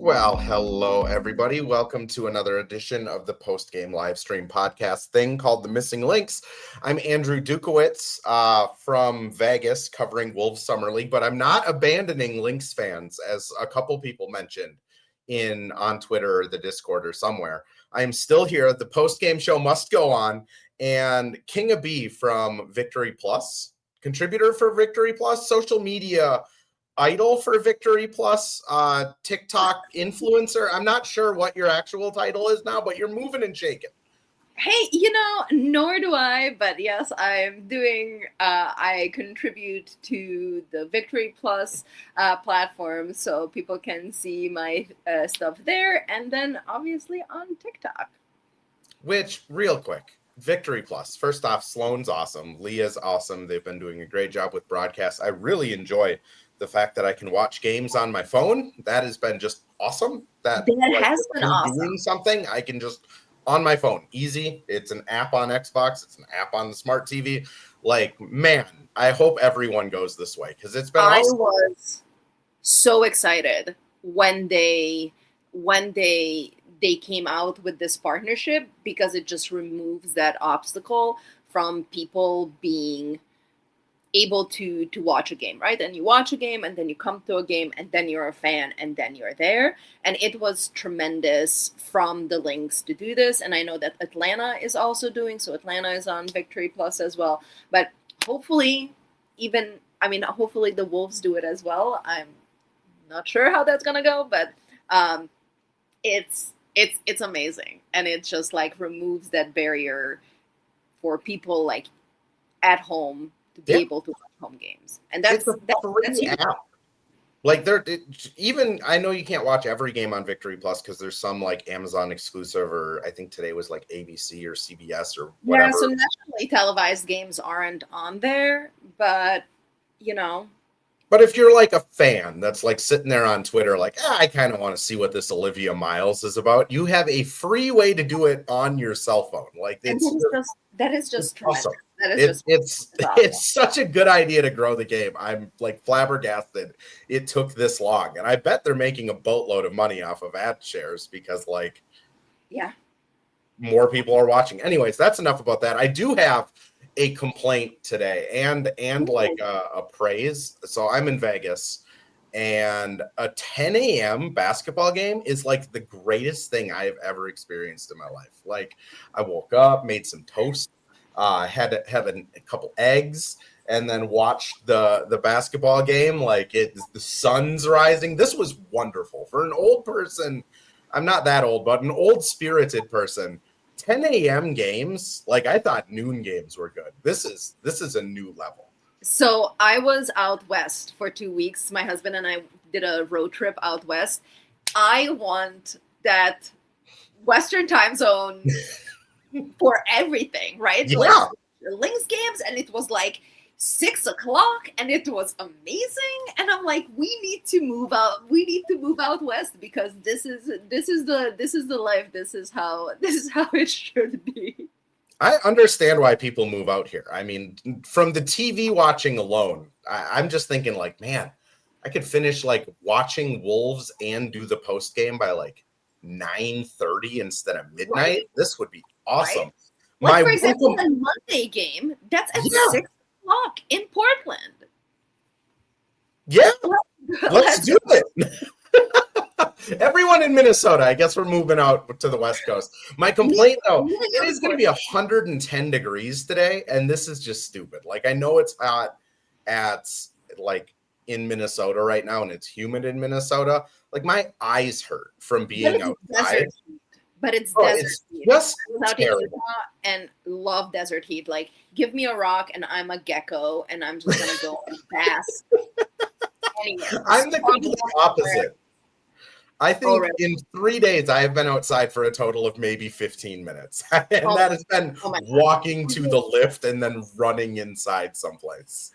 Well, hello, everybody. Welcome to another edition of the post-game live stream podcast thing called the Missing Lynx. I'm Andrew Dukowitz from Vegas covering Wolves Summer League, but I'm not abandoning Lynx fans, as a couple people mentioned on Twitter or the Discord or somewhere. I am still here. The post-game show must go on, and Kinga B from Victory Plus, contributor for Victory Plus, social media idol for Victory Plus, TikTok influencer. I'm not sure what your actual title is now, but you're moving and shaking. Hey, nor do I, but yes, I'm doing, I contribute to the Victory Plus platform so people can see my stuff there, and then obviously on TikTok. Which, real quick, Victory Plus. First off, Sloan's awesome. Leah's awesome. They've been doing a great job with broadcasts. I really enjoy the fact that I can watch games on my phone. That has been just awesome. That has been awesome. Doing something, I can just on my phone, easy. It's an app on Xbox. It's an app on the smart TV. Like, man, I hope everyone goes this way because it's been awesome. I was so excited when they came out with this partnership because it just removes that obstacle from people being able to watch a game, right? And you watch a game and then you come to a game and then you're a fan and then you're there. And it was tremendous from the Lynx to do this. And I know that Atlanta is also doing, so Atlanta is on Victory Plus as well. But hopefully hopefully the Wolves do it as well. I'm not sure how that's gonna go, but it's amazing. And it just like removes that barrier for people like at home to be able to watch home games. And that's app. Like even I know you can't watch every game on Victory Plus because there's some like Amazon exclusive, or I think today was like ABC or CBS or whatever. Yeah, so nationally televised games aren't on there, but But if you're like a fan that's like sitting there on Twitter, like, I kind of want to see what this Olivia Miles is about, you have a free way to do it on your cell phone. Like that is just tremendous. Awesome. That is it's such a good idea to grow the game. I'm like flabbergasted it took this long, and I bet they're making a boatload of money off of ad shares because more people are watching. Anyways, that's enough about that. I do have a complaint today and like a praise. So I'm in Vegas, and a 10 a.m. basketball game is like the greatest thing I have ever experienced in my life. Like, I woke up, made some toast, had a couple eggs, and then watched the basketball game. Like, the sun's rising. This was wonderful for an old person. I'm not that old, but an old spirited person. 10 a.m. games, like, I thought noon games were good. This is a new level. So I was out west for 2 weeks. My husband and I did a road trip out west. I want that Western time zone for everything, right? Yeah. Like Lynx games, and it was like 6 o'clock, and it was amazing. And I'm like, we need to move out. We need to move out west because this is the life. This is how it should be. I understand why people move out here. I mean, from the TV watching alone, I'm just thinking like, man, I could finish like watching Wolves and do the post game by like 9:30 instead of midnight. Right. This would be awesome. Right? Like, for example, the Monday game, that's at 6 o'clock in Portland. Yeah, let's do it. Everyone in Minnesota, I guess we're moving out to the West Coast. My complaint, though, it is going to be 110 degrees today, and this is just stupid. Like, I know it's hot like in Minnesota right now, and it's humid in Minnesota. Like, my eyes hurt from being outside. But it's desert heat. Just out in Utah and love desert heat. Like, give me a rock and I'm a gecko, and I'm just gonna go and bask anywhere. I'm the complete opposite. I think in 3 days I have been outside for a total of maybe 15 minutes, and that has been walking to the lift and then running inside someplace.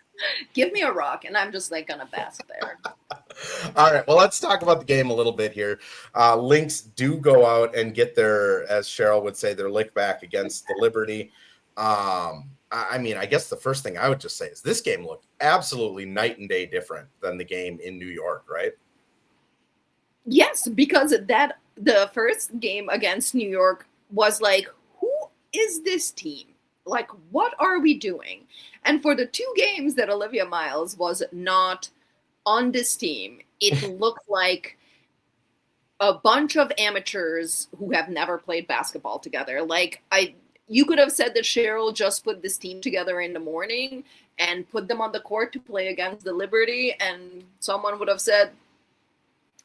Give me a rock, and I'm just like gonna bask there. All right, well, let's talk about the game a little bit here. Lynx do go out and get their, as Cheryl would say, their lick back against the Liberty. I mean, I guess the first thing I would just say is this game looked absolutely night and day different than the game in New York, right? Yes, because the first game against New York was like, who is this team? Like, what are we doing? And for the two games that Olivia Miles was not on this team, it looked like a bunch of amateurs who have never played basketball together. You could have said that Cheryl just put this team together in the morning and put them on the court to play against the Liberty, and someone would have said,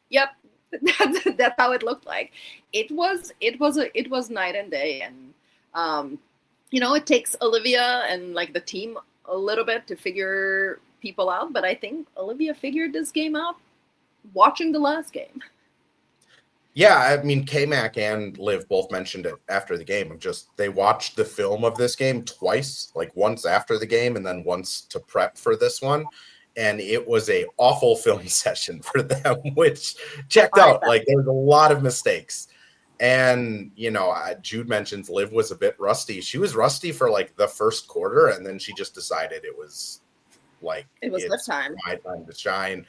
"Yep, that's how it looked like." It was night and day, and it takes Olivia and like the team a little bit to figure people out, but I think Olivia figured this game out watching the last game. Yeah, I mean, K-Mac and Liv both mentioned it after the game of just they watched the film of this game twice, like once after the game and then once to prep for this one. And it was a awful film session for them, which checked out. Like there was a lot of mistakes. And, Jude mentions Liv was a bit rusty. She was rusty for like the first quarter, and then she just decided it was Liv time. My time to shine.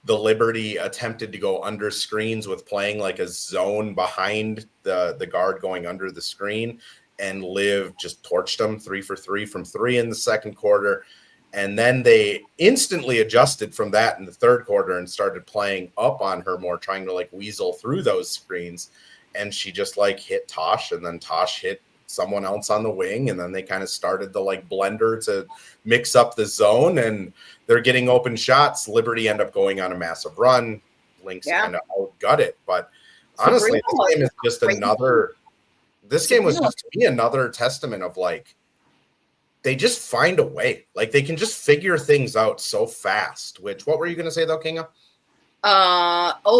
The Liberty attempted to go under screens with playing like a zone behind the guard going under the screen, and Liv just torched them 3 for 3 from 3 in the second quarter. And then they instantly adjusted from that in the third quarter and started playing up on her more, trying to like weasel through those screens. And she just like hit Tosh, and then Tosh hit someone else on the wing, and then they kind of started the like blender to mix up the zone, and they're getting open shots. Liberty end up going on a massive run. Lynx kind of outgut it, but honestly, this game is just another. This game was just to me another testament of like they just find a way. Like they can just figure things out so fast. Which what were you going to say though, Kinga?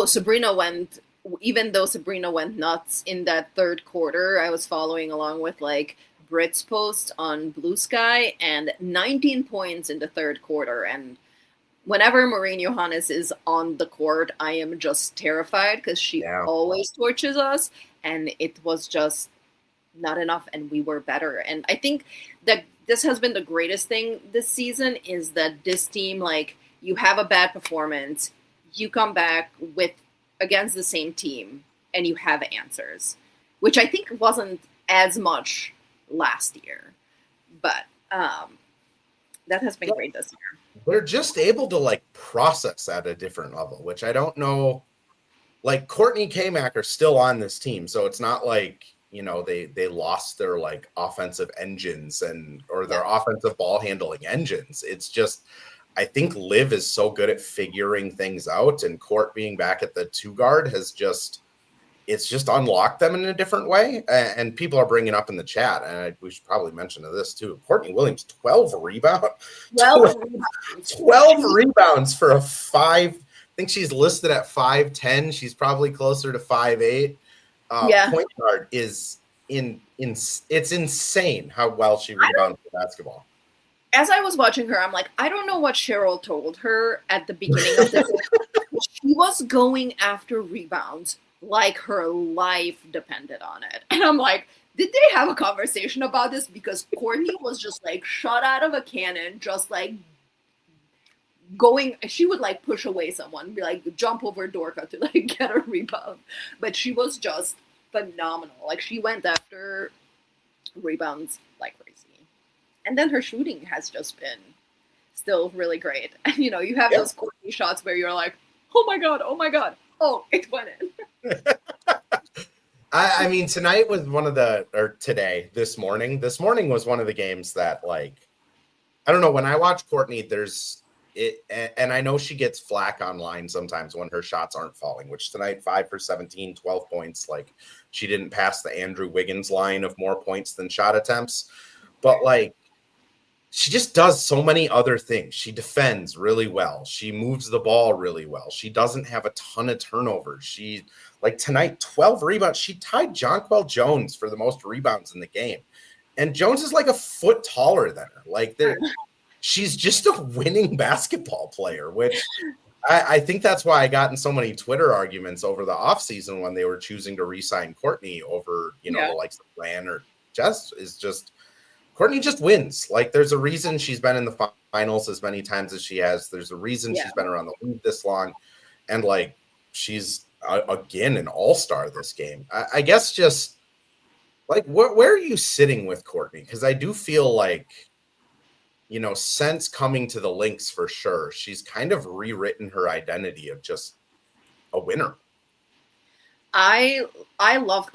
Sabrina went. Even though Sabrina went nuts in that third quarter, I was following along with like Brit's post on Blue Sky, and 19 points in the third quarter. And whenever Maureen Johannes is on the court, I am just terrified because she always torches us, and it was just not enough, and we were better. And I think that this has been the greatest thing this season is that this team, like, you have a bad performance, you come back against the same team, and you have answers, which I think wasn't as much last year, but that has been great this year. They're just able to like process at a different level, which I don't know. Like Courtney K-Mac are still on this team, so it's not like they lost their like offensive engines or their offensive ball handling engines. It's just I think Liv is so good at figuring things out, and Court being back at the 2 guard has just unlocked them in a different way. And people are bringing up in the chat, and we should probably mention this too. Courtney Williams, 12 rebounds. 12 rebounds for a 5. I think she's listed at 5'10". She's probably closer to 5'8". Point guard is it's insane how well she rebounds the basketball. As I was watching her, I'm like, I don't know what Cheryl told her at the beginning of this. She was going after rebounds like her life depended on it. And I'm like, did they have a conversation about this? Because Courtney was just like shot out of a cannon, just like she would like push away someone, be like jump over Dorka to like get a rebound. But she was just phenomenal. Like she went after rebounds like crazy. And then her shooting has just been still really great. And, you have those Courtney shots where you're like, oh my God, oh, it went in. I mean, tonight was this morning was one of the games that, like, I don't know, when I watch Courtney, and I know she gets flack online sometimes when her shots aren't falling, which tonight, 5 for 17, 12 points. Like, she didn't pass the Andrew Wiggins line of more points than shot attempts. But, like, she just does so many other things. She defends really well. She moves the ball really well. She doesn't have a ton of turnovers. She, like tonight, 12 rebounds. She tied Jonquel Jones for the most rebounds in the game. And Jones is like a foot taller than her. Like, she's just a winning basketball player, which I think that's why I got in so many Twitter arguments over the offseason when they were choosing to re-sign Courtney over, the likes of Lan or Jess is just – Courtney just wins. Like, there's a reason she's been in the finals as many times as she has. There's a reason she's been around the league this long. And, like, she's again, an all-star this game. I guess just like, where are you sitting with Courtney? Because I do feel like, since coming to the Lynx for sure, she's kind of rewritten her identity of just a winner. I loved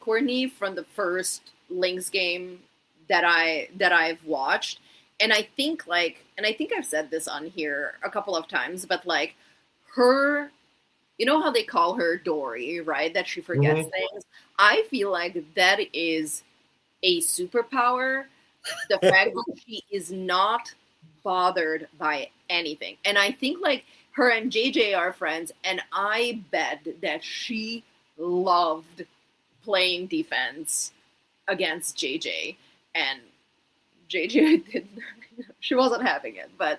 Courtney from the first Lynx game that I've watched, and I think I've said this on here a couple of times, but like her, how they call her Dory, right? That she forgets things. I feel like that is a superpower. The fact that she is not bothered by anything, and I think like her and JJ are friends, and I bet that she loved playing defense against JJ, and JJ did. She wasn't having it, but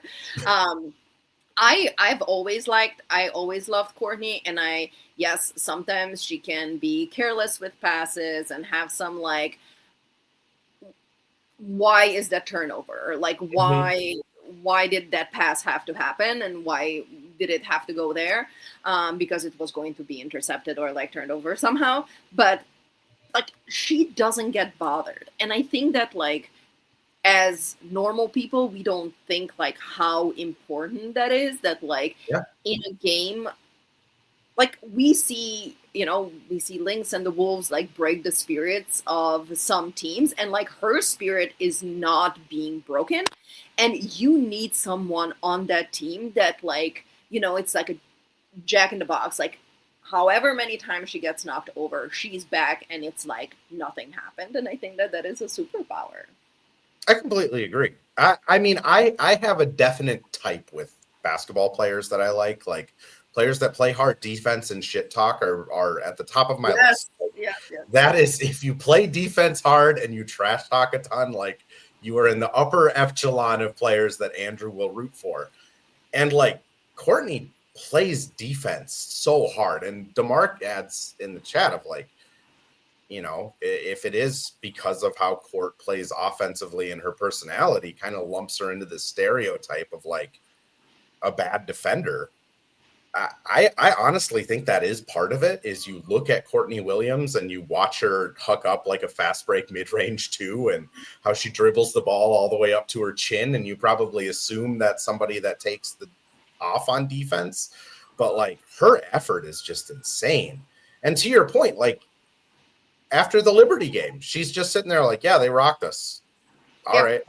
I always loved Courtney, and yes, sometimes she can be careless with passes and have some like, why is that turnover? Like, why did that pass have to happen, and why did it have to go there? Because it was going to be intercepted or like turned over somehow. But like, she doesn't get bothered, and I think that like, as normal people, we don't think like how important that is. That like in a game, like we see Lynx and the Wolves like break the spirits of some teams, and like her spirit is not being broken, and you need someone on that team that like, it's like a jack in the box. Like, however many times she gets knocked over, she's back, and it's like nothing happened. And I think that is a superpower. I completely agree. I mean, I have a definite type with basketball players that I like players that play hard defense and shit talk are at the top of my list. Yes. That is, if you play defense hard and you trash talk a ton, like, you are in the upper echelon of players that Andrew will root for. And like, Courtney plays defense so hard, and DeMarc adds in the chat of like, if it is because of how Court plays offensively and her personality kind of lumps her into this stereotype of like a bad defender. I honestly think that is part of it. Is you look at Courtney Williams and you watch her huck up like a fast break mid-range too, and how she dribbles the ball all the way up to her chin, and you probably assume that's somebody that takes the off on defense, but like, her effort is just insane. And to your point, like, after the Liberty game, she's just sitting there like, yeah, they rocked us. All right.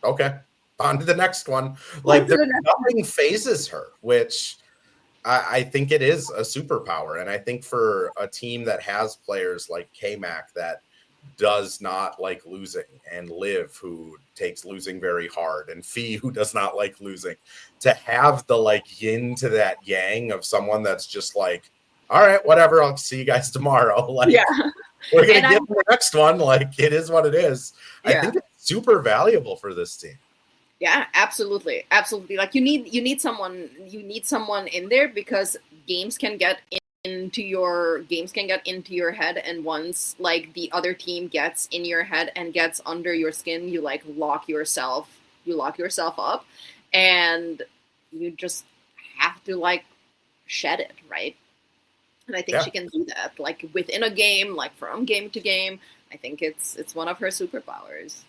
Okay. On to the next one. Like, nothing phases her, which I think it is a superpower. And I think for a team that has players like K-Mac that does not like losing, and Liv, who takes losing very hard, and Fee, who does not like losing, to have the like yin to that yang of someone that's just like, all right, whatever, I'll see you guys tomorrow. Like, we're going to get to the next one. Like, it is what it is. I think it's super valuable for this team. Yeah, absolutely. Like, you need someone in there, because games can get into your head, and once like the other team gets in your head and gets under your skin, you like lock yourself up, and you just have to like shed it, right? And I think she can do that, like within a game, like from game to game. I think it's one of her superpowers.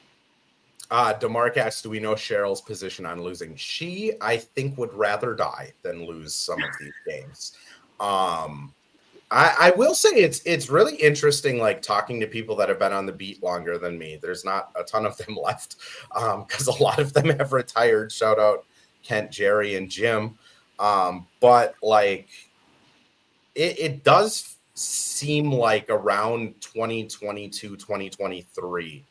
DeMarc asks, do we know Cheryl's position on losing? She, I think, would rather die than lose some of these games. I will say it's really interesting, like, talking to people that have been on the beat longer than me. There's not a ton of them left, because a lot of them have retired. Shout out Kent, Jerry, and Jim. But like, it does seem like around 2022, 2023,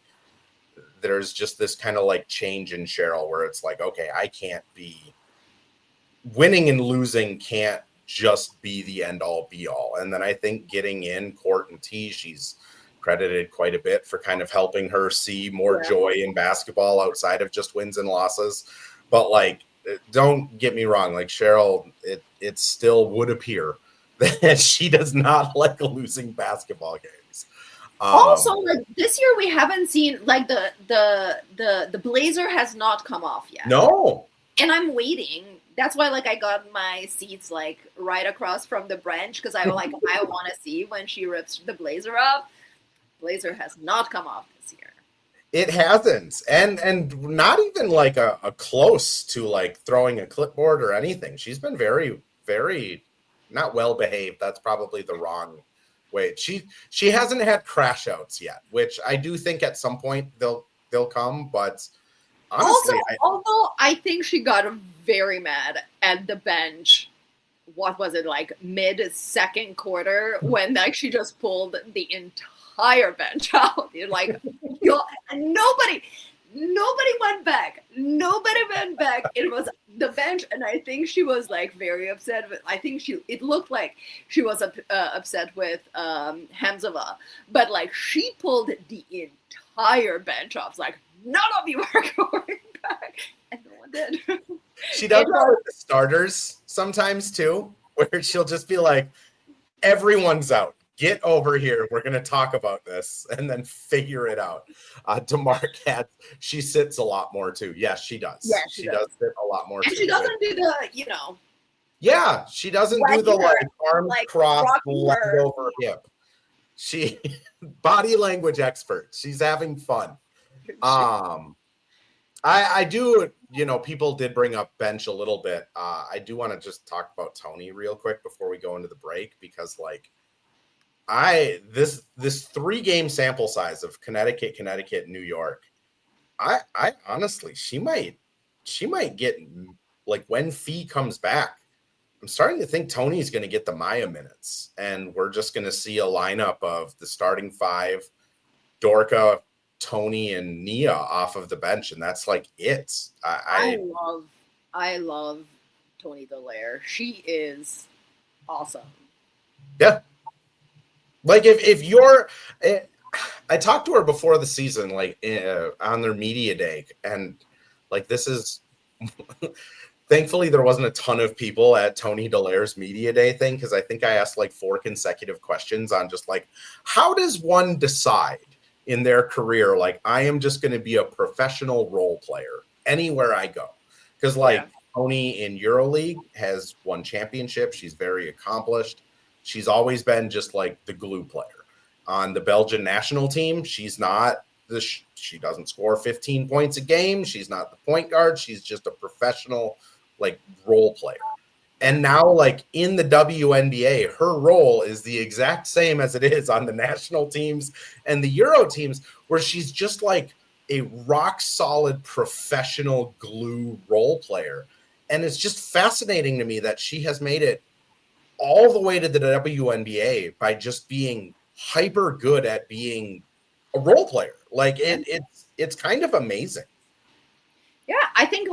there's just this kind of like change in Cheryl where it's like, okay, I can't be winning and losing, can't just be the end all be all. And then I think getting in Court and T, she's credited quite a bit for kind of helping her see more joy in basketball outside of just wins and losses. But like, don't get me wrong, like Cheryl, it still would appear that she does not like losing basketball games. Also, like, this year we haven't seen like the blazer has not come off yet. No. And I'm waiting That's why like I got my seats like right across from the branch because I want to see when she rips the blazer off. Blazer has not come off this year. It hasn't, and not even like a close to like throwing a clipboard or anything. She's been very, very not well behaved. That's probably the wrong way. She hasn't had crash outs yet, which I do think at some point they'll come. But honestly, although I think she got very mad at the bench. What was it, like mid-second quarter when like she just pulled the entire bench out? You're like, and nobody went back. Nobody went back. It was the bench, and I think she was like very upset. I think it looked like she was upset with Hamzova, but like she pulled the entire bench off. It's like, none of you are going back, and no one did. She does that with the starters sometimes too, where she'll just be like, everyone's out. Get over here. We're going to talk about this and then figure it out. DeMar Cat, she sits a lot more too. Yes, she does. Yeah, she does sit a lot more and too. She doesn't do the, Yeah, she doesn't do the like arms crossed, leg over hip. She body language expert. She's having fun. I do, people did bring up bench a little bit. I do want to just talk about Tony real quick before we go into the break, because like this 3-game sample size of Connecticut, New York, I honestly, she might get, like, when Fee comes back, I'm starting to think Tony's going to get the Maya minutes, and we're just going to see a lineup of the starting 5, Dorka, Tony, and Nia off of the bench, and that's like it. I love Tony Dallaire. She is awesome. Yeah. Like if you're, I talked to her before the season, like on their media day, and like this is, thankfully there wasn't a ton of people at Tony Dallaire's media day thing, because I think I asked like 4 consecutive questions on just like, how does one decide in their career, like, I am just going to be a professional role player anywhere I go? Because like Tony in EuroLeague has won championships. She's very accomplished. She's always been just like the glue player. On the Belgian national team, she's not she doesn't score 15 points a game. She's not the point guard. She's just a professional like role player. And now, like in the WNBA, her role is the exact same as it is on the national teams and the Euro teams, where she's just like a rock solid professional glue role player. And it's just fascinating to me that she has made it all the way to the WNBA by just being hyper good at being a role player. Like it's kind of amazing. Yeah, I think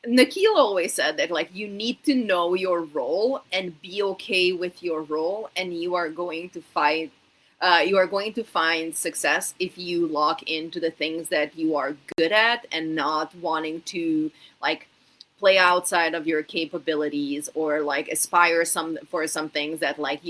Nikhil always said that like you need to know your role and be okay with your role, and you are going to find success if you lock into the things that you are good at and not wanting to like play outside of your capabilities or like aspire for some things that like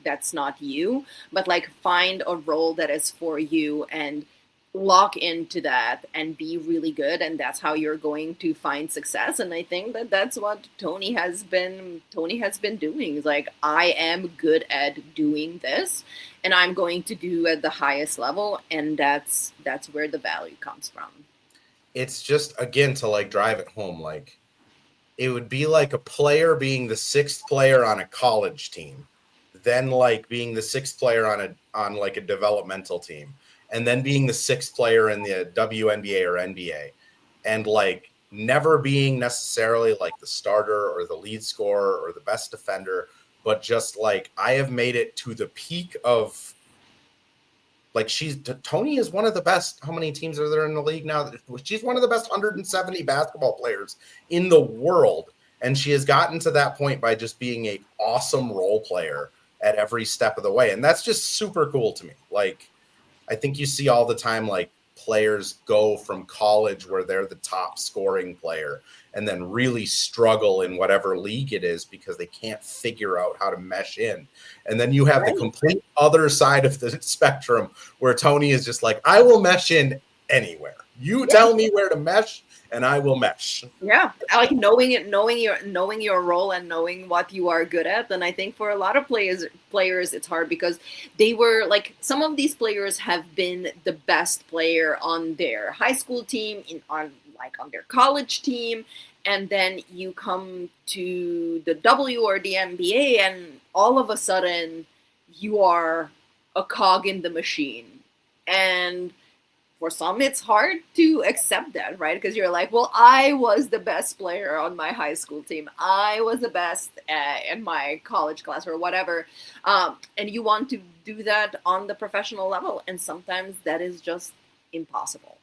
that's not you, but like find a role that is for you and lock into that and be really good, and that's how you're going to find success. And I think that's what Tony has been doing. Is like, I am good at doing this and I'm going to do at the highest level, and that's where the value comes from. It's just, again, to like drive it home, like it would be like a player being the 6th player on a college team, then like being the 6th player on like a developmental team, and then being the 6th player in the WNBA or NBA, and like never being necessarily like the starter or the lead scorer or the best defender, but just like, I have made it to the peak of like, Tony is one of the best. How many teams are there in the league now? She's one of the best 170 basketball players in the world. And she has gotten to that point by just being an awesome role player at every step of the way. And that's just super cool to me. Like, I think you see all the time, like players go from college where they're the top scoring player and then really struggle in whatever league it is because they can't figure out how to mesh in. And then you have the complete other side of the spectrum where Tony is just like, I will mesh in anywhere. You tell me where to mesh and I will mesh. Yeah, I like knowing it, knowing your role and knowing what you are good at. And I think for a lot of players, it's hard because they were like, some of these players have been the best player on their high school team, on their college team, and then you come to the W or the NBA, and all of a sudden you are a cog in the machine. And for some, it's hard to accept that, right? Because you're like, well, I was the best player on my high school team. I was the best in my college class or whatever. And you want to do that on the professional level. And sometimes that is just impossible.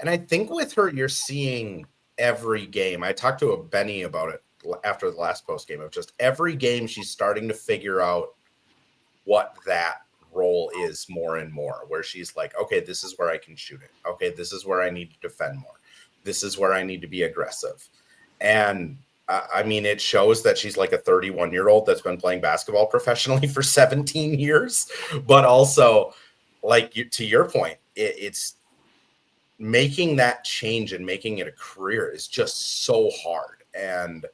And I think with her, you're seeing every game. I talked to a Benny about it after the last post game of just every game she's starting to figure out what that role is more and more, where she's like, okay, this is where I can shoot it. Okay, this is where I need to defend more. This is where I need to be aggressive. And I mean, it shows that she's like a 31-year-old that's been playing basketball professionally for 17 years. But also, like to your point, it's making that change and making it a career is just so hard. And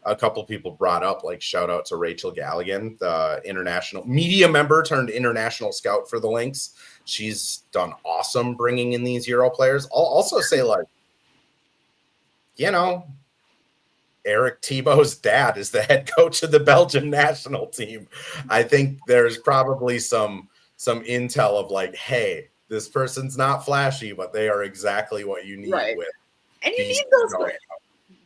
a couple people brought up, like, shout out to Rachel Galligan, the international media member turned international scout for the Lynx. She's done awesome bringing in these Euro players. I'll also say, like, Eric Thibault's dad is the head coach of the Belgium national team. I think there's probably some intel of like, hey, this person's not flashy, but they are exactly what you need with. And you need those players.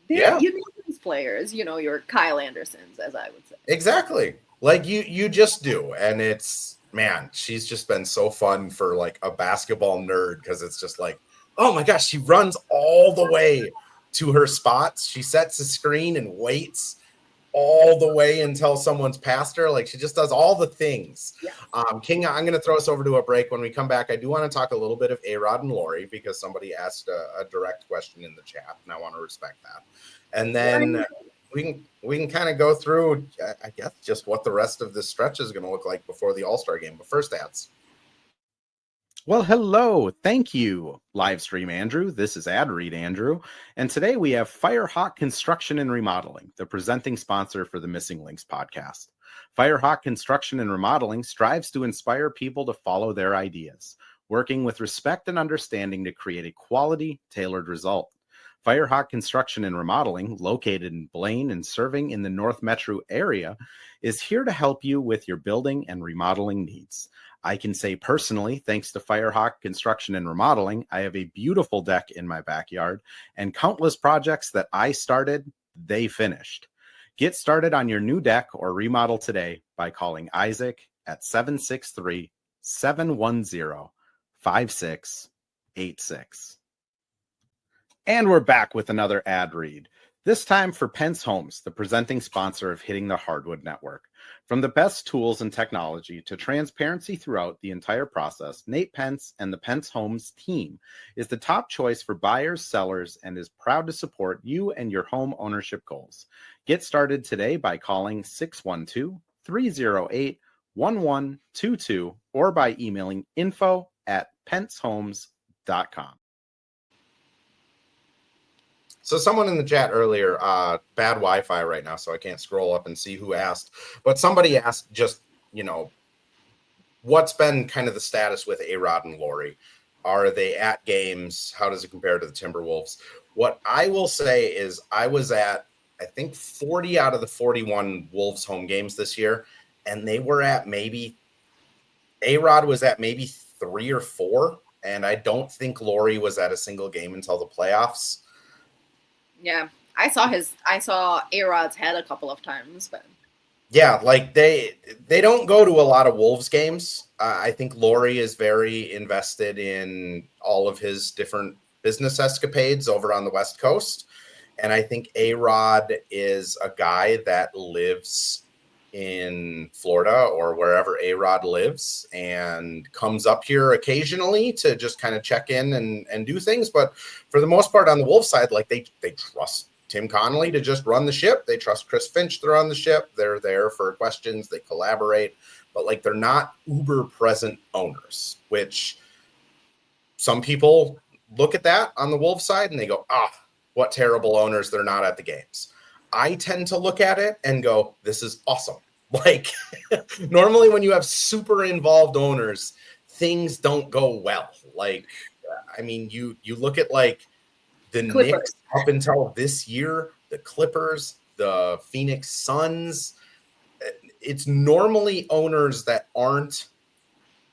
You need these players, your Kyle Andersons, as I would say. Exactly. Like you just do. And it's, man, she's just been so fun for like a basketball nerd, because it's just like, oh my gosh, she runs all the way to her spots. She sets a screen and waits all the way until someone's past her. Like, she just does all the things. Yeah. Kinga, I'm going to throw us over to a break. When we come back, I do want to talk a little bit of A-Rod and Lori, because somebody asked a direct question in the chat, and I want to respect that. And then we can kind of go through, I guess, just what the rest of this stretch is going to look like before the All-Star game. But first, ads. Well, hello. Thank you, Livestream Andrew. This is Ad Read Andrew. And today we have Firehawk Construction and Remodeling, the presenting sponsor for the Missing Lynx podcast. Firehawk Construction and Remodeling strives to inspire people to follow their ideas, working with respect and understanding to create a quality, tailored result. Firehawk Construction and Remodeling, located in Blaine and serving in the North Metro area, is here to help you with your building and remodeling needs. I can say personally, thanks to Firehawk Construction and Remodeling, I have a beautiful deck in my backyard, and countless projects that I started, they finished. Get started on your new deck or remodel today by calling Isaac at 763-710-5686. And we're back with another ad read, this time for Pence Homes, the presenting sponsor of Hitting the Hardwood Network. From the best tools and technology to transparency throughout the entire process, Nate Pence and the Pence Homes team is the top choice for buyers, sellers, and is proud to support you and your home ownership goals. Get started today by calling 612-308-1122 or by emailing info@pencehomes.com. So someone in the chat earlier, bad Wi-Fi right now, so I can't scroll up and see who asked. But somebody asked just, what's been kind of the status with A-Rod and Lori? Are they at games? How does it compare to the Timberwolves? What I will say is I was at, I think, 40 out of the 41 Wolves home games this year, and they were at A-Rod was at maybe 3 or 4, and I don't think Lori was at a single game until the playoffs. Yeah, I saw A-Rod's head a couple of times, but yeah, like they don't go to a lot of Wolves games. I think Lori is very invested in all of his different business escapades over on the West Coast, and I think A-Rod is a guy that lives in Florida or wherever A-Rod lives and comes up here occasionally to just kind of check in and do things. But for the most part on the Wolves side, like they trust Tim Connolly to just run the ship. They trust Chris Finch to run the ship. They're there for questions. They collaborate, but like they're not uber present owners, which some people look at that on the Wolves side and they go, what terrible owners, they're not at the games. I tend to look at it and go, this is awesome. Like normally when you have super involved owners, things don't go well. Like, I mean, you look at like the Clippers. Knicks up until this year, the Clippers, the Phoenix Suns. It's normally owners that aren't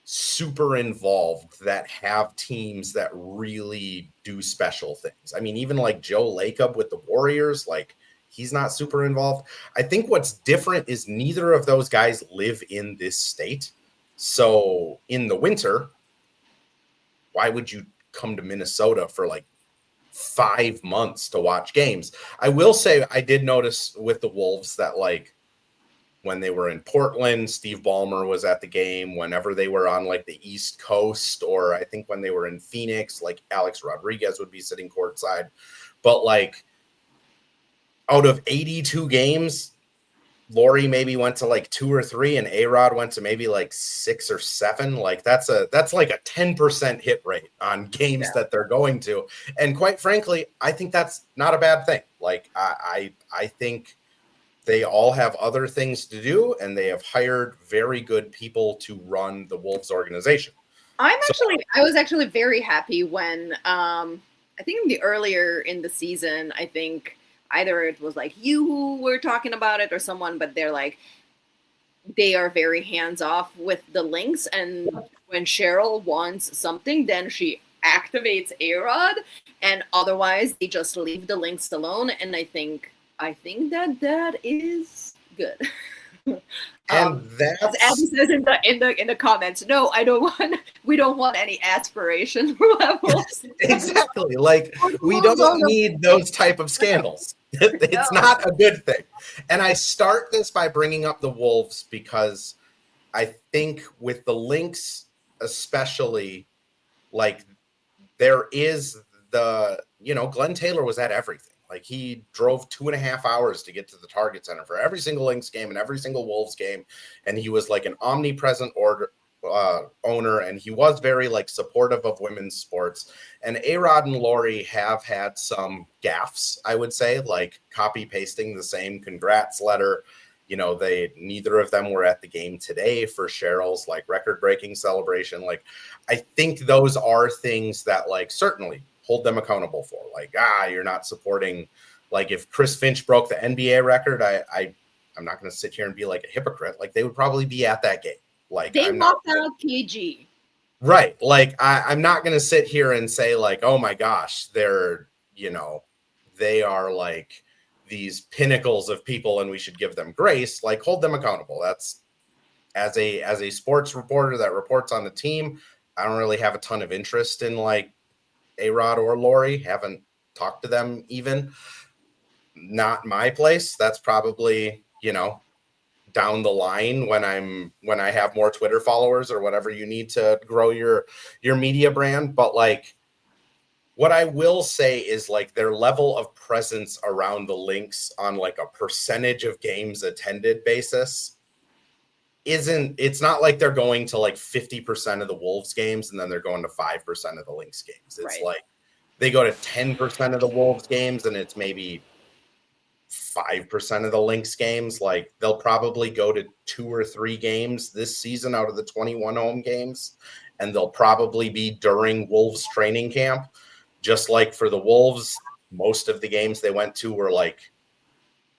super involved that have teams that really do special things. I mean, even like Joe Lacob with the Warriors, like he's not super involved. I think what's different is neither of those guys live in this state. So in the winter, why would you come to Minnesota for like 5 months to watch games? I will say I did notice with the Wolves that like when they were in Portland, Steve Ballmer was at the game. Whenever they were on like the East Coast, or I think when they were in Phoenix, like Alex Rodriguez would be sitting courtside. But like out of 82 games, Laurie maybe went to like 2 or 3 and A-Rod went to maybe like 6 or 7. Like that's like a 10% hit rate on games that they're going to. And quite frankly, I think that's not a bad thing. Like I think they all have other things to do, and they have hired very good people to run the Wolves organization. I was actually very happy when, I think earlier in the season, I think either it was like you who were talking about it or someone, but they're like, they are very hands off with the Lynx. And when Cheryl wants something, then she activates A-Rod, and otherwise they just leave the Lynx alone. And I think that is good. And that's as Abby says in the comments, no, we don't want any aspiration levels. Exactly. Like we don't need those type of scandals. It's not a good thing. And I start this by bringing up the Wolves because I think with the Lynx especially, like there is Glenn Taylor was at everything. Like he drove 2.5 hours to get to the Target Center for every single Lynx game and every single Wolves game. And he was like an omnipresent owner. And he was very like supportive of women's sports. And A-Rod and Laurie have had some gaffes, I would say, like copy pasting the same congrats letter. Neither of them were at the game today for Cheryl's like record breaking celebration. Like, I think those are things that like certainly hold them accountable for. Like, you're not supporting, like if Chris Finch broke the NBA record, I'm not going to sit here and be like a hypocrite. Like they would probably be at that game. Like they walked out KG. Right. Like I'm not going to sit here and say like, oh my gosh, they are like these pinnacles of people and we should give them grace. Like hold them accountable. That's as a sports reporter that reports on the team. I don't really have a ton of interest in like A-Rod or Laurie. Haven't talked to them even. Not my place. That's probably, down the line when I have more Twitter followers or whatever you need to grow your media brand. But like what I will say is like their level of presence around the Lynx on like a percentage of games attended basis it's not like they're going to like 50% of the Wolves games and then they're going to 5% of the Lynx games. It's right. like they go to 10% of the Wolves games and it's maybe 5% of the Lynx games. Like they'll probably go to 2 or 3 games this season out of the 21 home games. And they'll probably be during Wolves training camp. Just like for the Wolves, most of the games they went to were like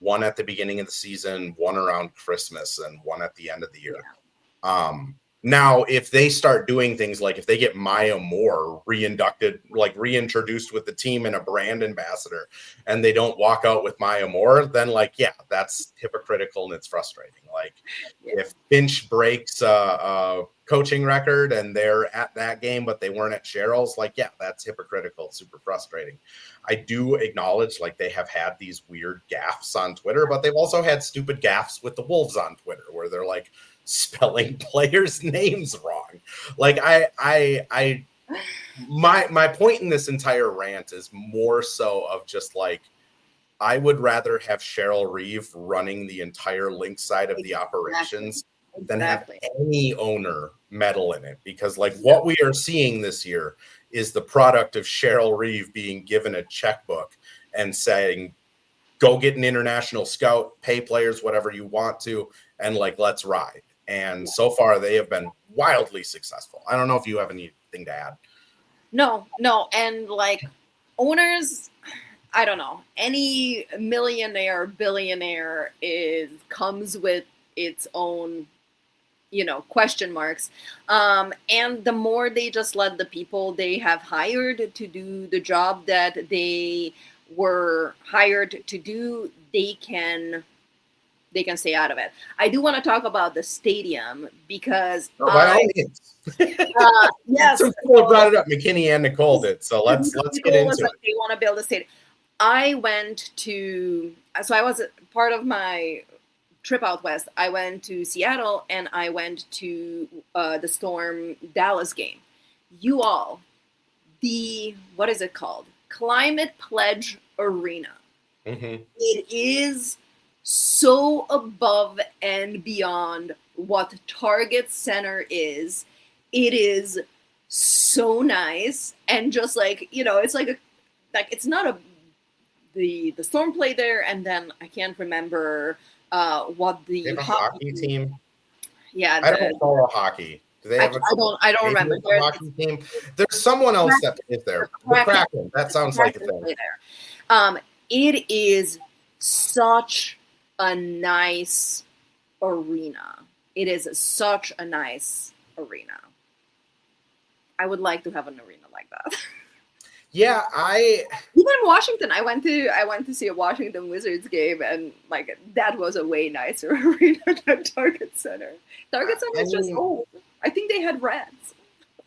one at the beginning of the season, one around Christmas, and one at the end of the year. Yeah. Now, if they start doing things like if they get Maya Moore reintroduced with the team and a brand ambassador, and they don't walk out with Maya Moore, then that's hypocritical and it's frustrating. Like if Finch breaks a coaching record and they're at that game, but they weren't at Cheryl's, that's hypocritical, super frustrating. I do acknowledge they have had these weird gaffes on Twitter, but they've also had stupid gaffes with the Wolves on Twitter where they're like spelling players' names wrong. My point in this entire rant is more so of just I would rather have Cheryl Reeve running the entire Lynx side of the operations than have Exactly. any owner meddle in it, because like what we are seeing this year is the product of Cheryl Reeve being given a checkbook and saying, go get an international scout, pay players whatever you want to, and like, let's ride. And so far they have been wildly successful. I don't know if you have anything to add. No. And like owners, I don't know, any millionaire, billionaire comes with its own, question marks. And the more they just let the people they have hired to do the job that they were hired to do, they can stay out of it. I do want to talk about the stadium because by all means. yes, Some people brought it up. McKinney and Nicole did. So let's get into it. They want to build a stadium. I went to, so I was part of my trip out west. I went to Seattle and I went to the Storm Dallas game. What is it called? Climate Pledge Arena. Mm-hmm. It is so above and beyond what Target Center is. It is so nice, and just like, it's like it's not the Storm play there, and then I can't remember what the they have a hockey team. Yeah, I don't follow hockey. Do they have I don't remember. A hockey team? There's someone else that is there. The Kraken. That sounds like a thing. There. It is such a nice arena. It is such a nice arena. I would like to have an arena like that. Yeah, even in Washington, I went to see a Washington Wizards game, and like that was a way nicer arena than Target Center. Target Center is just old. I think they had Reds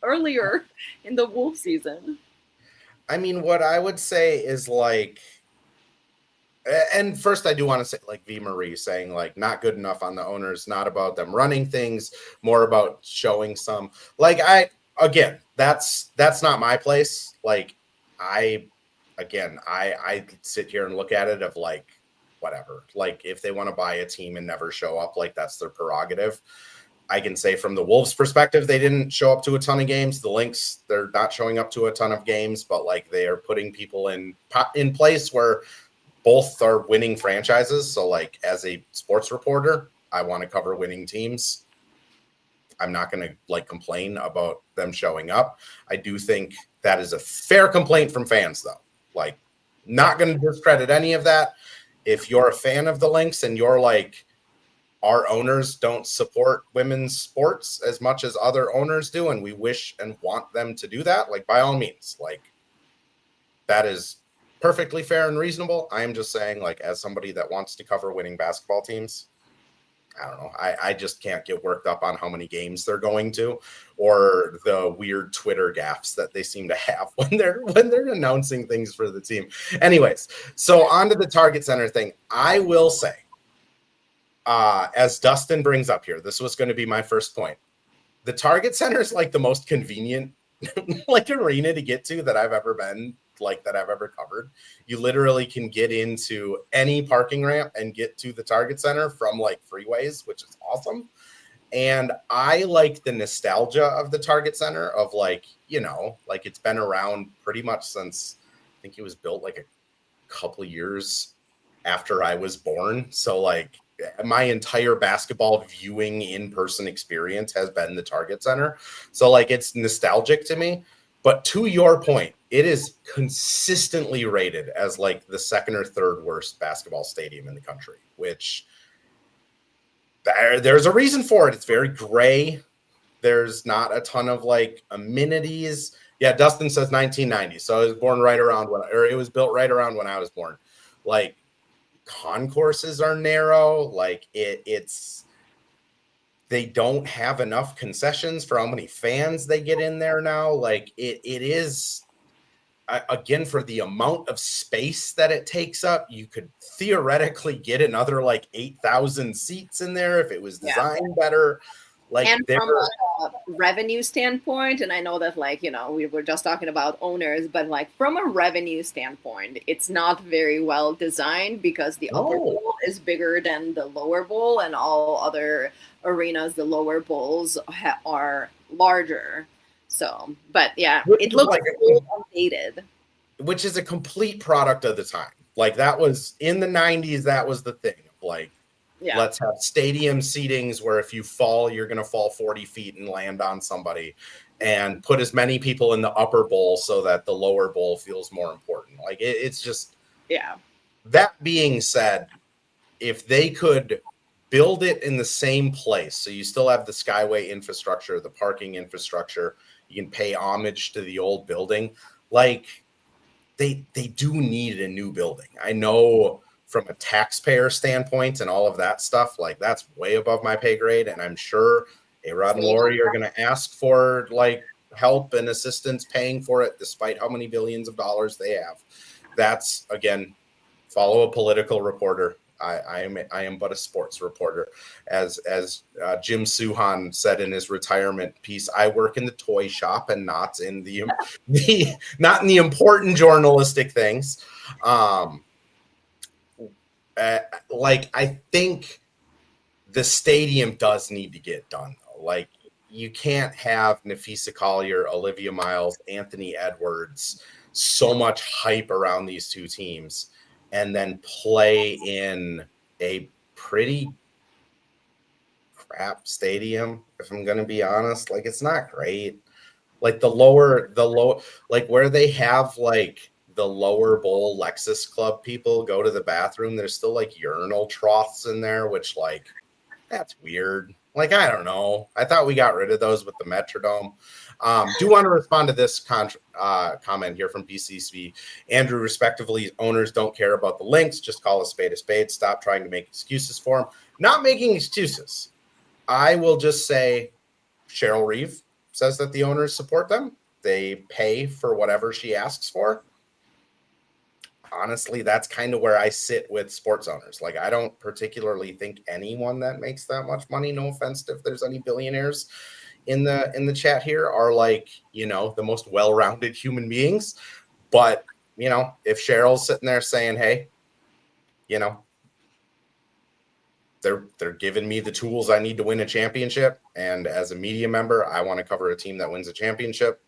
earlier in the Wolf season. I mean, what I would say is like, and first I do want to say, like V. Marie saying like not good enough on the owners, not about them running things, more about showing some. Like again, that's not my place. Like I sit here and look at it of like, whatever. Like if they want to buy a team and never show up, like that's their prerogative. I can say from the Wolves' perspective, they didn't show up to a ton of games. The Lynx, they're not showing up to a ton of games, but like they are putting people in place where both are winning franchises. So like as a sports reporter, I want to cover winning teams. I'm not going to like complain about them showing up. I do think that is a fair complaint from fans though. Like not going to discredit any of that. If you're a fan of the Lynx and you're like, our owners don't support women's sports as much as other owners do, and we wish and want them to do that, like by all means, like that is perfectly fair and reasonable. I am just saying, like, as somebody that wants to cover winning basketball teams, I don't know. I just can't get worked up on how many games they're going to, or the weird Twitter gaffes that they seem to have when they're announcing things for the team. Anyways, so on to the Target Center thing. I will say, as Dustin brings up here, this was going to be my first point. The Target Center is like the most convenient like arena to get to that I've ever been, like that I've ever covered. You literally can get into any parking ramp and get to the Target Center from like freeways, which is awesome. And I like the nostalgia of the Target Center of like, you know, like it's been around pretty much since I think it was built like a couple of years after I was born. So like my entire basketball viewing in-person experience has been the Target Center. So like it's nostalgic to me. But to your point, it is consistently rated as like the second or third worst basketball stadium in the country, which there's a reason for it. It's very gray. There's not a ton of like amenities. Yeah, Dustin says 1990. So I was born right around it was built right around when I was born. Like concourses are narrow. Like they don't have enough concessions for how many fans they get in there now. Like it is, again, for the amount of space that it takes up, you could theoretically get another like 8,000 seats in there if it was designed better. Like, and from a revenue standpoint, and I know that, like, we were just talking about owners, but like from a revenue standpoint, it's not very well designed because the upper bowl is bigger than the lower bowl, and all other arenas, the lower bowls are larger. So, but yeah, it looks like outdated. Which is a complete product of the time. Like, that was in the 90s, that was the thing. Like, let's have stadium seatings where if you fall, you're going to fall 40 feet and land on somebody, and put as many people in the upper bowl so that the lower bowl feels more important. Like, it's just, that being said, if they could build it in the same place, so you still have the Skyway infrastructure, the parking infrastructure, you can pay homage to the old building. Like, they do need a new building. I know from a taxpayer standpoint and all of that stuff, like, that's way above my pay grade. And I'm sure A-Rod and Lori are going to ask for like help and assistance paying for it, despite how many billions of dollars they have. That's, again, follow a political reporter. I am but a sports reporter. As Jim Suhan said in his retirement piece, I work in the toy shop and not in the not in the important journalistic things. Like, I think the stadium does need to get done, though. Like, you can't have Nafisa Collier, Olivia Miles, Anthony Edwards, so much hype around these two teams, and then play in a pretty crap stadium, if I'm going to be honest. Like, it's not great. Like, the low, like where they have like the lower bowl Lexus Club people go to the bathroom, there's still like urinal troughs in there, which, like, that's weird. Like, I don't know. I thought we got rid of those with the Metrodome. Do want to respond to this comment here from BCSV. Andrew, respectively, owners don't care about the Lynx. Just call a spade a spade. Stop trying to make excuses for them. Not making excuses. I will just say Cheryl Reeve says that the owners support them. They pay for whatever she asks for. Honestly, that's kind of where I sit with sports owners. Like, I don't particularly think anyone that makes that much money, no offense if there's any billionaires in the chat here, are like, the most well-rounded human beings. But, if Cheryl's sitting there saying, hey, they're giving me the tools I need to win a championship, and as a media member, I want to cover a team that wins a championship,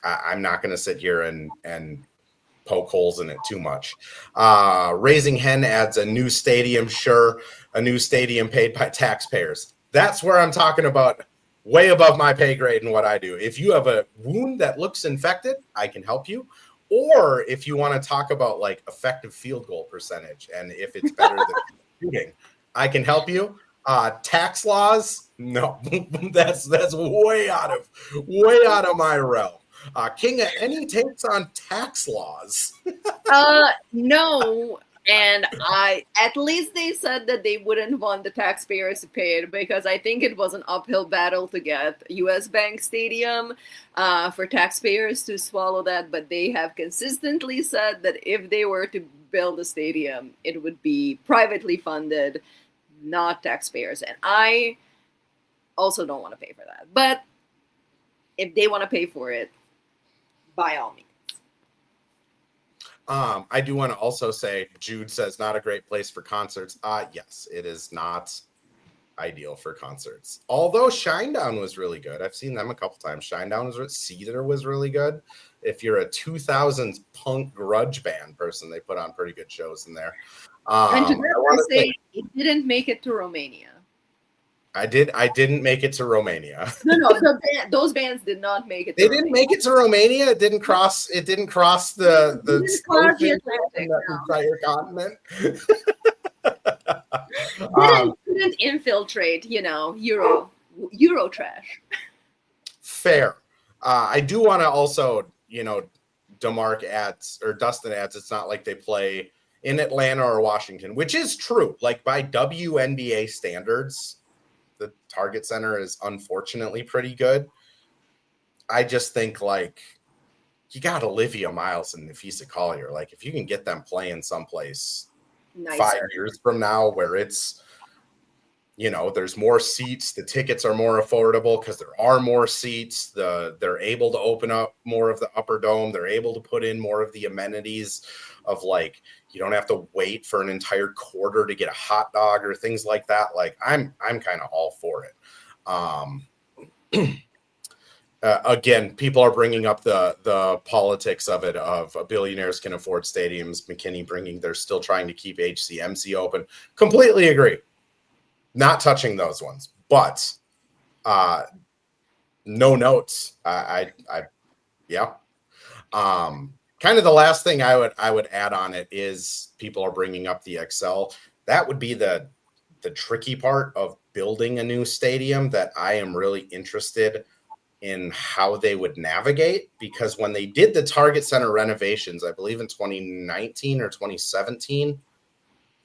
I'm not going to sit here and poke holes in it too much. Raising Hen adds a new stadium. Sure, a new stadium paid by taxpayers. That's where I'm talking about, way above my pay grade and what I do. If you have a wound that looks infected, I can help you. Or if you want to talk about like effective field goal percentage and if it's better than shooting, I can help you. Tax laws, no, that's way out of my realm. Kinga, any takes on tax laws? No. And at least they said that they wouldn't want the taxpayers to pay it, because I think it was an uphill battle to get US Bank Stadium for taxpayers to swallow that. But they have consistently said that if they were to build a stadium, it would be privately funded, not taxpayers. And I also don't want to pay for that. But if they want to pay for it, by all means. I do want to also say, Jude says, not a great place for concerts. Yes, it is not ideal for concerts. Although Shinedown was really good. I've seen them a couple times. Cedar was really good. If you're a 2000s punk grudge band person, they put on pretty good shows in there. And to say, it didn't make it to Romania. I didn't make it to Romania. No, those bands did not make it. They didn't make it to Romania. It didn't cross the entire continent. Didn't infiltrate, Euro trash. Fair. I do want to also, DeMarc adds, or Dustin adds, it's not like they play in Atlanta or Washington, which is true. Like, by WNBA standards, the Target Center is unfortunately pretty good. I just think, like, you got Olivia Miles and Nafisa Collier. Like, if you can get them playing someplace nicer 5 years from now where it's, there's more seats. The tickets are more affordable because there are more seats. They're able to open up more of the upper dome. They're able to put in more of the amenities of like, you don't have to wait for an entire quarter to get a hot dog or things like that. Like I'm kind of all for it. Again, people are bringing up the politics of it, of billionaires can afford stadiums. McKinney they're still trying to keep HCMC open. Completely agree. Not touching those ones, but no notes. Yeah. Kind of the last thing I would add on it is people are bringing up the Excel. That would be the tricky part of building a new stadium that I am really interested in how they would navigate, because when they did the Target Center renovations, I believe in 2019 or 2017,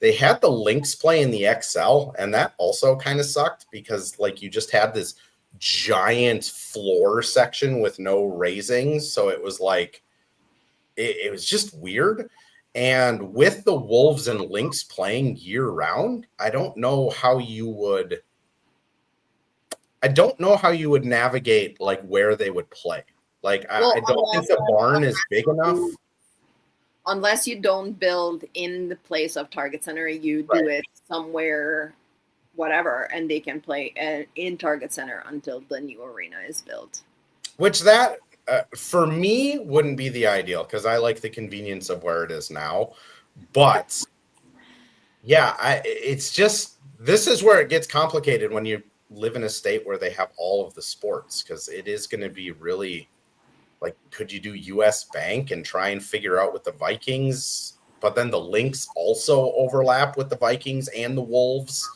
they had the Lynx play in the XL, and that also kind of sucked because like you just had this giant floor section with no raisings. So it was like, it was just weird. And with the Wolves and Lynx playing year round, I don't know how you would navigate like where they would play. Like, Well, I don't think the barn is big enough. Unless you don't build in the place of Target Center, you do it somewhere, whatever, and they can play in Target Center until the new arena is built. Which that, for me, wouldn't be the ideal because I like the convenience of where it is now. But, yeah, it's just, this is where it gets complicated when you live in a state where they have all of the sports, because it is going to be really... Like, could you do US Bank and try and figure out with the Vikings, but then the Lynx also overlap with the Vikings and the Wolves?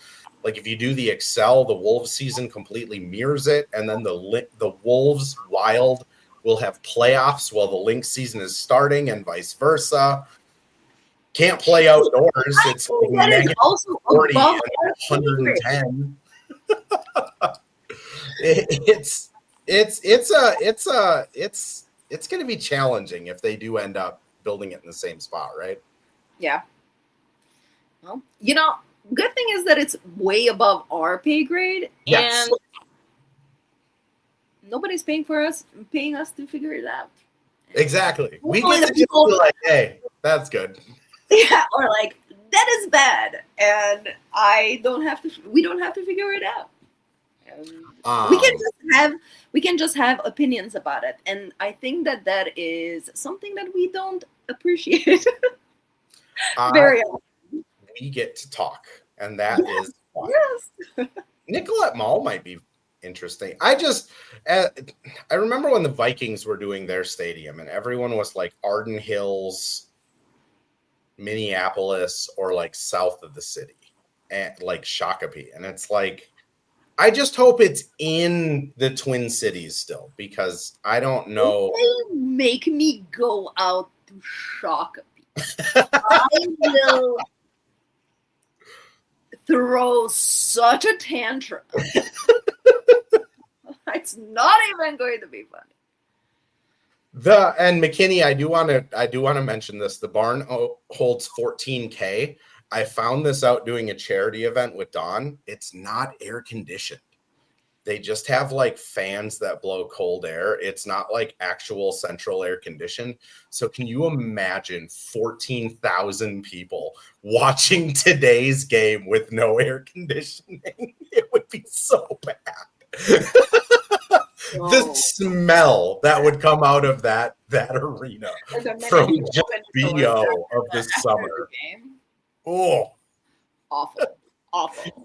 Like, if you do the Excel, the Wolves season completely mirrors it, and then the Wolves Wild will have playoffs while the Lynx season is starting, and vice versa. Can't play outdoors. It's like negative 40 and 110. It's going to be challenging if they do end up building it in the same spot, right? Yeah. Well, good thing is that it's way above our pay grade, yes. And nobody's paying us to figure it out. Exactly. We get to just be like, hey, that's good. Yeah, or like, that is bad, and we don't have to figure it out. We can just have opinions about it, and I think that is something that we don't appreciate very often. We get to talk, and that is fun. Yes. Nicollet Mall might be interesting. I remember when the Vikings were doing their stadium, and everyone was like Arden Hills, Minneapolis, or like south of the city, and like Shakopee, and it's like, I just hope it's in the Twin Cities still, because I don't know. They make me go out to Shakopee. I will throw such a tantrum. It's not even going to be funny. And McKinney, I do want to mention this. The barn holds 14K. I found this out doing a charity event with Dawn. It's not air conditioned. They just have like fans that blow cold air. It's not like actual central air conditioned. So can you imagine 14,000 people watching today's game with no air conditioning? It would be so bad. The smell that would come out of that arena from just BO of this summer. Oh, awful.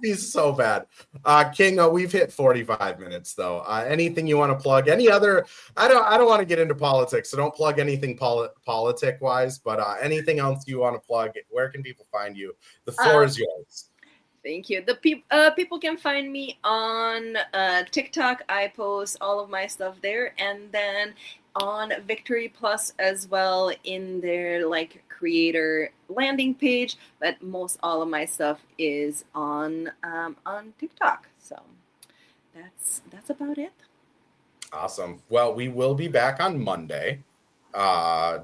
He's so bad. Kinga, we've hit 45 minutes though. Anything you want to plug? Any other? I don't want to get into politics, so don't plug anything politic wise. But anything else you want to plug? Where can people find you? The floor is yours. Thank you. The people can find me on TikTok. I post all of my stuff there, and then on Victory Plus as well in their like creator landing page. But most all of my stuff is on TikTok. So that's about it. Awesome. Well, we will be back on Monday.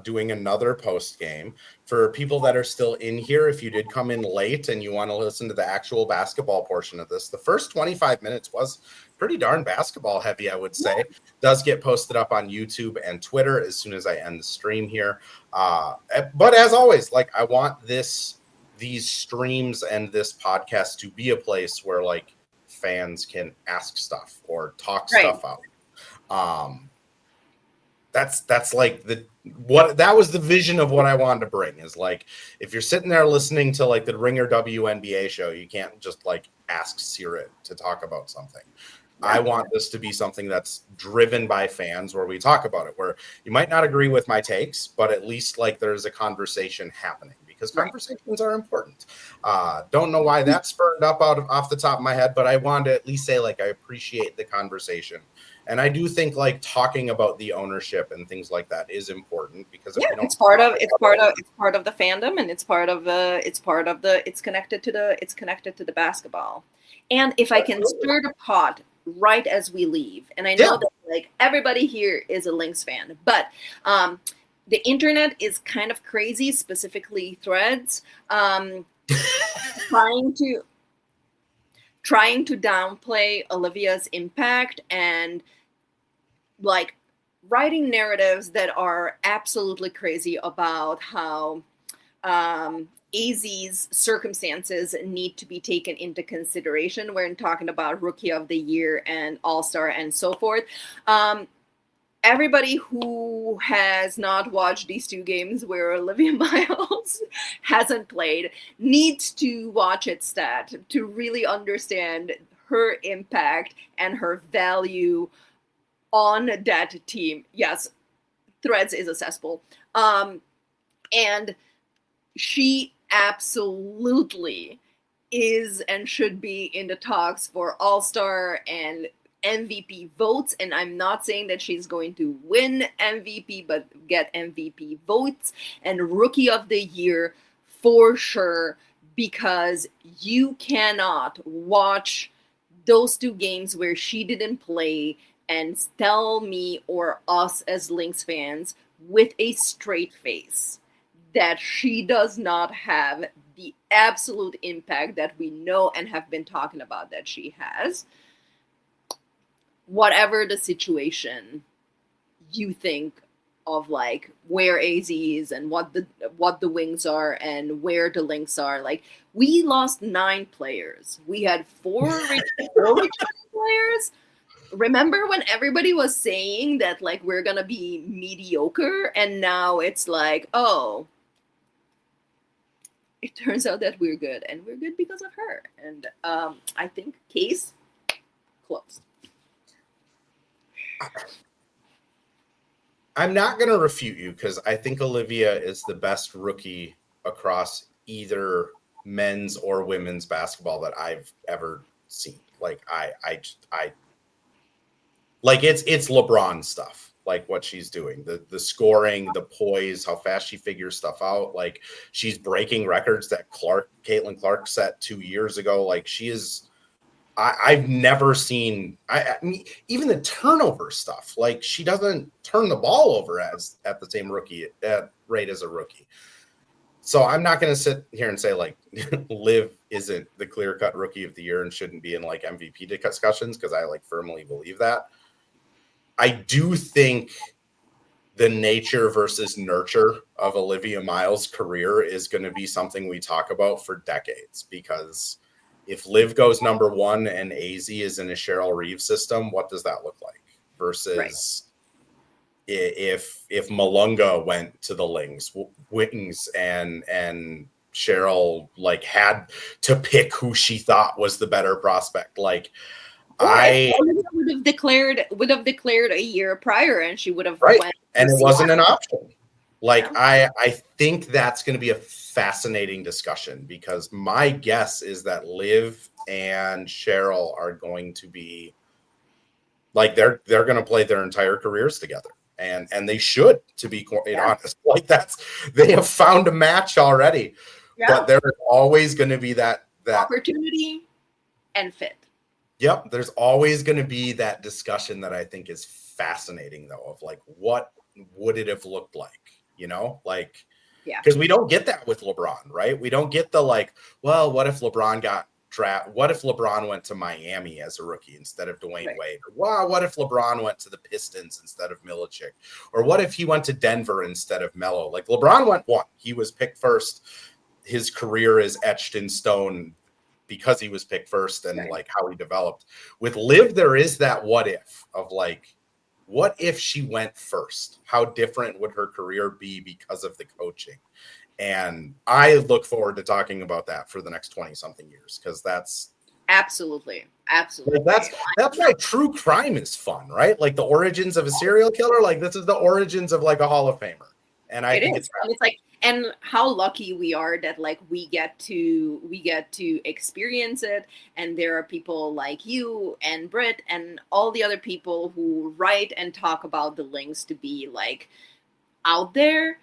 doing another post game. For people that are still in here, if you did come in late and you want to listen to the actual basketball portion of this, the first 25 minutes was pretty darn basketball heavy, I would say. Does get posted up on YouTube and Twitter as soon as I end the stream here. But as always, like, I want these streams and this podcast to be a place where like fans can ask stuff or talk stuff out. That's like that was the vision of what I wanted to bring, is like, if you're sitting there listening to like the Ringer WNBA show, you can't just like ask Sirit to talk about something. I want this to be something that's driven by fans, where we talk about it, where you might not agree with my takes, but at least like there's a conversation happening, because conversations are important. Don't know why that spurred up off the top of my head, but I wanted to at least say like I appreciate the conversation. And I do think like talking about the ownership and things like that is important, because it's part of the fandom, and it's connected to the basketball. And if I can stir the pot right as we leave, and I know that like everybody here is a Lynx fan, but the internet is kind of crazy, specifically threads, trying to downplay Olivia's impact and like writing narratives that are absolutely crazy about how AZ's circumstances need to be taken into consideration when talking about Rookie of the Year and All-Star and so forth. Everybody who has not watched these two games where Olivia Miles hasn't played needs to watch it stat to really understand her impact and her value on that team. Yes, Threads is a cesspool. And she absolutely is and should be in the talks for All-Star and MVP votes, and I'm not saying that she's going to win MVP, but get MVP votes and Rookie of the Year for sure, because you cannot watch those two games where she didn't play and tell me or us as Lynx fans with a straight face that she does not have the absolute impact that we know and have been talking about that she has. Whatever the situation you think of, like where AZ is and what the wings are and where the Lynx are, like we lost 9 players. We had 4 returning players. Remember when everybody was saying that like we're gonna be mediocre, and now it's like, oh, it turns out that we're good, and we're good because of her. And I think case closed. I'm not going to refute you, because I think Olivia is the best rookie across either men's or women's basketball that I've ever seen. Like I like it's LeBron stuff, like what she's doing, the scoring, the poise, how fast she figures stuff out. Like she's breaking records that Caitlin Clark set 2 years ago. Like she is. I've never seen. I mean, even the turnover stuff. Like she doesn't turn the ball over at the same rate as a rookie. So I'm not going to sit here and say like Liv isn't the clear-cut Rookie of the Year and shouldn't be in like MVP discussions, because I like firmly believe that. I do think the nature versus nurture of Olivia Miles' career is going to be something we talk about for decades, because if Liv goes number 1 and AZ is in a Cheryl Reeves system, what does that look like? Versus if Malunga went to the Wings and Cheryl like had to pick who she thought was the better prospect. Like would have declared a year prior, and she would have went, and it wasn't an option. Like I think that's going to be a fascinating discussion, because my guess is that Liv and Cheryl are going to be like they're going to play their entire careers together, and they should, to be quite honest. Like they have found a match already, but there's always going to be that opportunity and fit. Yep, there's always going to be that discussion that I think is fascinating, though, of like what would it have looked like? You know, like, Yeah. because we don't get that with LeBron, right? We don't get the like, well, what if LeBron got drafted? What if LeBron went to Miami as a rookie instead of Dwayne Right. Wade? Or, wow, what if LeBron went to the Pistons instead of Milicic? Or what if he went to Denver instead of Melo? Like LeBron went one. He was picked first. His career is etched in stone because he was picked first and Right. like how he developed. With Liv, there is that what if of like, what if she went first? How different would her career be because of the coaching? And I look forward to talking about that for the next 20 something years, because that's Absolutely. that's why true crime is fun, right? Like the origins of a serial killer. Like this is the origins of like a Hall of Famer. And I think it's like, and how lucky we are that like we get to experience it. And there are people like you and Britt and all the other people who write and talk about the Lynx to be like out there.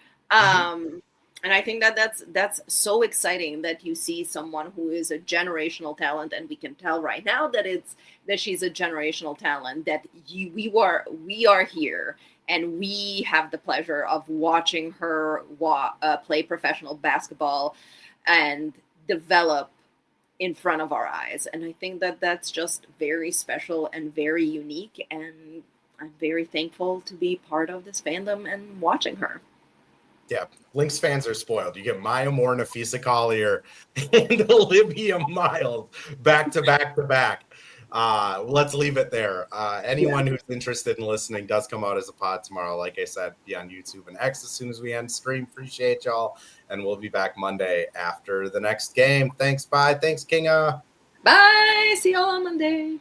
And I think that that's so exciting that you see someone who is a generational talent, and we can tell right now that she's a generational talent. That we are here, and we have the pleasure of watching her play professional basketball and develop in front of our eyes. And I think that that's just very special and very unique. And I'm very thankful to be part of this fandom and watching her. Yeah, Lynx fans are spoiled. You get Maya Moore, Nafisa Collier, and Olivia Miles back to back to back. Let's leave it there. Anyone who's interested in listening does come out as a pod tomorrow. Like I said, be on YouTube and X as soon as we end stream. Appreciate y'all. And we'll be back Monday after the next game. Thanks. Bye. Thanks, Kinga. Bye. See y'all on Monday.